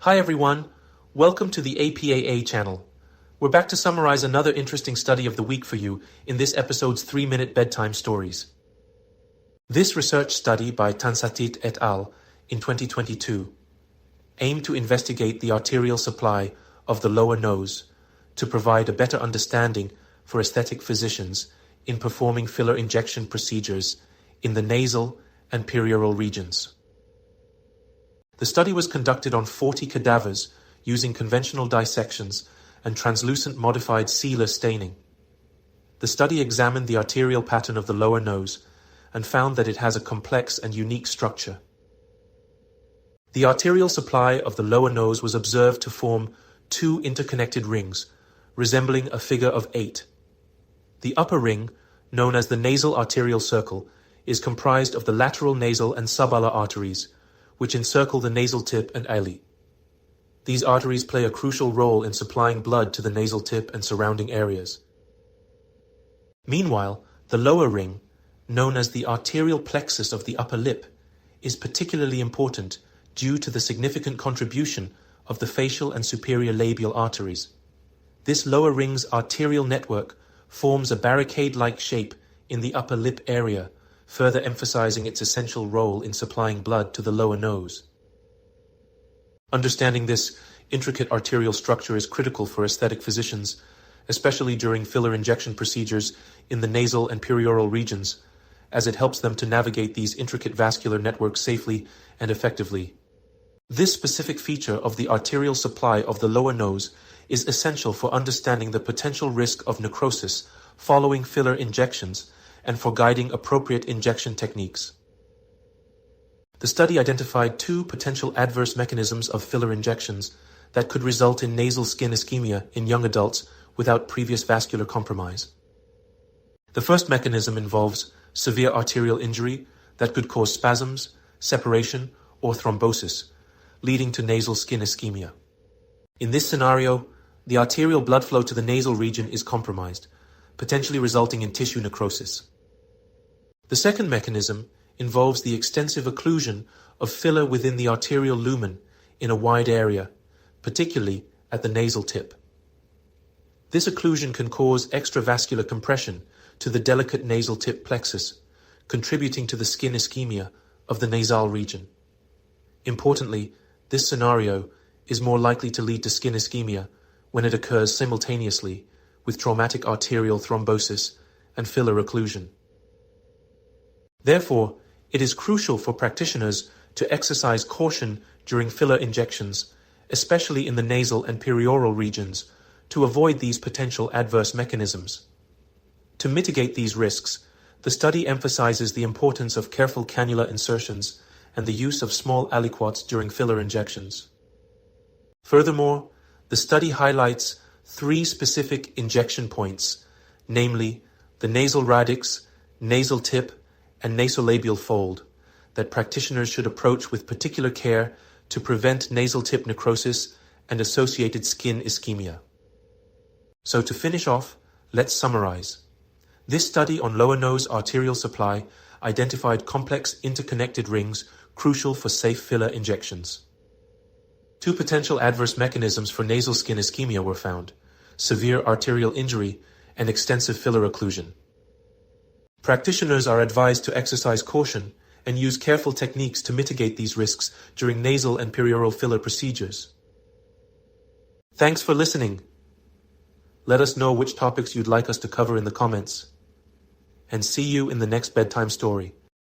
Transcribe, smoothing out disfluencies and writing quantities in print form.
Hi everyone, welcome to the APAA channel. We're back to summarize another interesting study of the week for you in this episode's 3-minute bedtime stories. This research study by Tansatit et al. In 2022 aimed to investigate the arterial supply of the lower nose to provide a better understanding for aesthetic physicians in performing filler injection procedures in the nasal and perioral regions. The study was conducted on 40 cadavers using conventional dissections and translucent modified sealer staining. The study examined the arterial pattern of the lower nose and found that it has a complex and unique structure. The arterial supply of the lower nose was observed to form two interconnected rings, resembling a figure of 8. The upper ring, known as the nasal arterial circle, is comprised of the lateral nasal and subalar arteries, which encircle the nasal tip and eyelid. These arteries play a crucial role in supplying blood to the nasal tip and surrounding areas. Meanwhile, the lower ring, known as the arterial plexus of the upper lip, is particularly important due to the significant contribution of the facial and superior labial arteries. This lower ring's arterial network forms a barricade-like shape in the upper lip area, further emphasizing its essential role in supplying blood to the lower nose. Understanding this intricate arterial structure is critical for aesthetic physicians, especially during filler injection procedures in the nasal and perioral regions, as it helps them to navigate these intricate vascular networks safely and effectively. This specific feature of the arterial supply of the lower nose is essential for understanding the potential risk of necrosis following filler injections and for guiding appropriate injection techniques. The study identified two potential adverse mechanisms of filler injections that could result in nasal skin ischemia in young adults without previous vascular compromise. The first mechanism involves severe arterial injury that could cause spasms, separation, or thrombosis, leading to nasal skin ischemia. In this scenario, the arterial blood flow to the nasal region is compromised, potentially resulting in tissue necrosis. The second mechanism involves the extensive occlusion of filler within the arterial lumen in a wide area, particularly at the nasal tip. This occlusion can cause extravascular compression to the delicate nasal tip plexus, contributing to the skin ischemia of the nasal region. Importantly, this scenario is more likely to lead to skin ischemia when it occurs simultaneously with traumatic arterial thrombosis and filler occlusion. Therefore, it is crucial for practitioners to exercise caution during filler injections, especially in the nasal and perioral regions, to avoid these potential adverse mechanisms. To mitigate these risks, the study emphasizes the importance of careful cannula insertions and the use of small aliquots during filler injections. Furthermore, the study highlights 3 specific injection points, namely the nasal radix, nasal tip, and nasolabial fold, that practitioners should approach with particular care to prevent nasal tip necrosis and associated skin ischemia. So to finish off, let's summarize. This study on lower nose arterial supply identified complex interconnected rings crucial for safe filler injections. 2 potential adverse mechanisms for nasal skin ischemia were found: severe arterial injury and extensive filler occlusion. Practitioners are advised to exercise caution and use careful techniques to mitigate these risks during nasal and perioral filler procedures. Thanks for listening. Let us know which topics you'd like us to cover in the comments. And see you in the next bedtime story.